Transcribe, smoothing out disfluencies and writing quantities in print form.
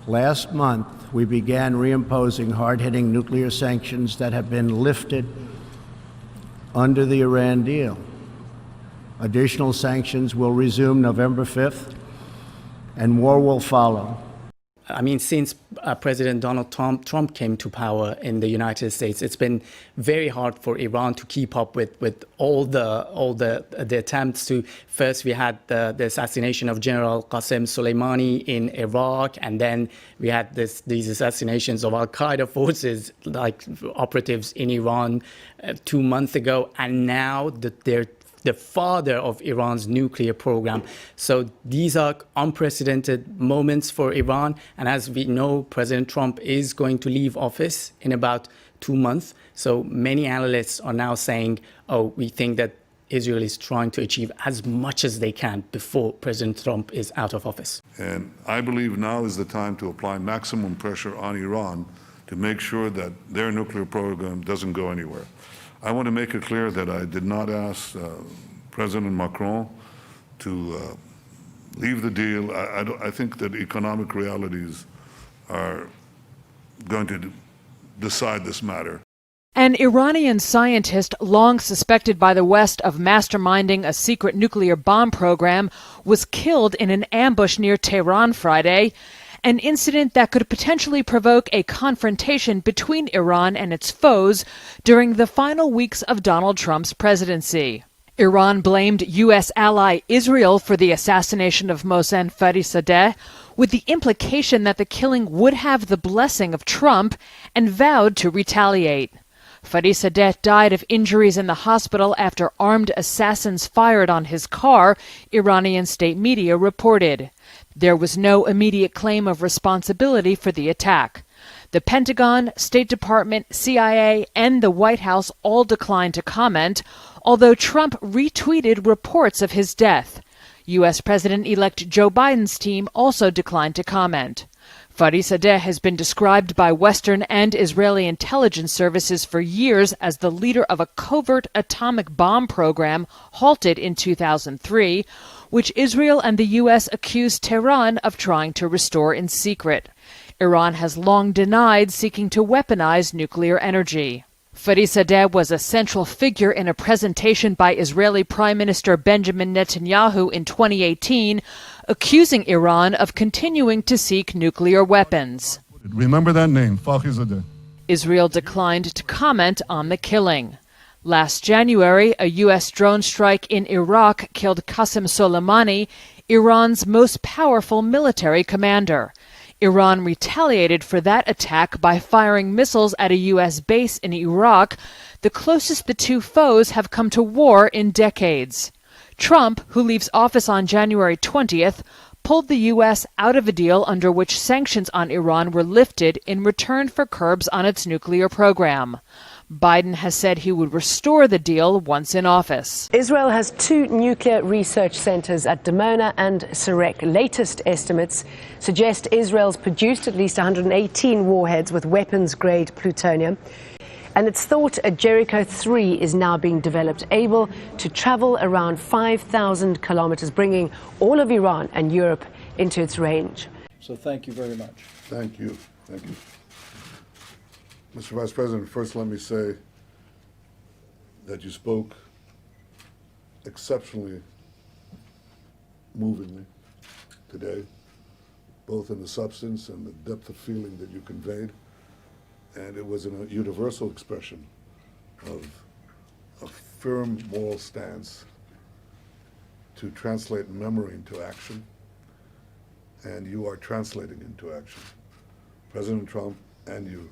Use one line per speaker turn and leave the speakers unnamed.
Last month, we began reimposing hard-hitting nuclear sanctions that have been lifted under the Iran deal. Additional sanctions will resume November 5th, and more will follow.
I mean, since President Donald Trump came to power in the United States, it's been very hard for Iran to keep up with all the attempts to. First, we had the assassination of General Qasem Soleimani in Iraq, and then we had these assassinations of Al Qaeda forces, like operatives in Iran, 2 months ago, and now they're the father of Iran's nuclear program. So these are unprecedented moments for Iran. And as we know, President Trump is going to leave office in about 2 months. So many analysts are now saying, oh, we think that Israel is trying to achieve as much as they can before President Trump is out of office.
And I believe now is the time to apply maximum pressure on Iran to make sure that their nuclear program doesn't go anywhere. I want to make it clear that I did not ask President Macron to leave the deal. I think that economic realities are going to decide this matter.
An Iranian scientist long suspected by the West of masterminding a secret nuclear bomb program was killed in an ambush near Tehran Friday, an incident that could potentially provoke a confrontation between Iran and its foes during the final weeks of Donald Trump's presidency. Iran blamed U.S. ally Israel for the assassination of Mohsen Fakhrizadeh, with the implication that the killing would have the blessing of Trump, and vowed to retaliate. Fakhrizadeh died of injuries in the hospital after armed assassins fired on his car, Iranian state media reported. There was no immediate claim of responsibility for the attack. The Pentagon, State Department, CIA, and the White House all declined to comment, although Trump retweeted reports of his death. U.S. President-elect Joe Biden's team also declined to comment. Fakhrizadeh has been described by Western and Israeli intelligence services for years as the leader of a covert atomic bomb program halted in 2003, which Israel and the U.S. accused Tehran of trying to restore in secret. Iran has long denied seeking to weaponize nuclear energy. Fakhrizadeh was a central figure in a presentation by Israeli Prime Minister Benjamin Netanyahu in 2018, accusing Iran of continuing to seek nuclear weapons.
Remember that name, Fakhrizadeh.
Israel declined to comment on the killing. Last January, a U.S. drone strike in Iraq killed Qasem Soleimani, Iran's most powerful military commander. Iran retaliated for that attack by firing missiles at a U.S. base in Iraq, the closest the two foes have come to war in decades. Trump, who leaves office on January 20th, pulled the U.S. out of a deal under which sanctions on Iran were lifted in return for curbs on its nuclear program. Biden has said he would restore the deal once in office.
Israel has 2 nuclear research centers at Dimona and Sirak. Latest estimates suggest Israel's produced at least 118 warheads with weapons-grade plutonium. And it's thought a Jericho 3 is now being developed, able to travel around 5,000 kilometers, bringing all of Iran and Europe into its range.
So thank you very much.
Thank you. Thank you. Mr. Vice President, first let me say that you spoke exceptionally movingly today, both in the substance and the depth of feeling that you conveyed. And it was a universal expression of a firm moral stance to translate memory into action, and you are translating into action. President Trump and you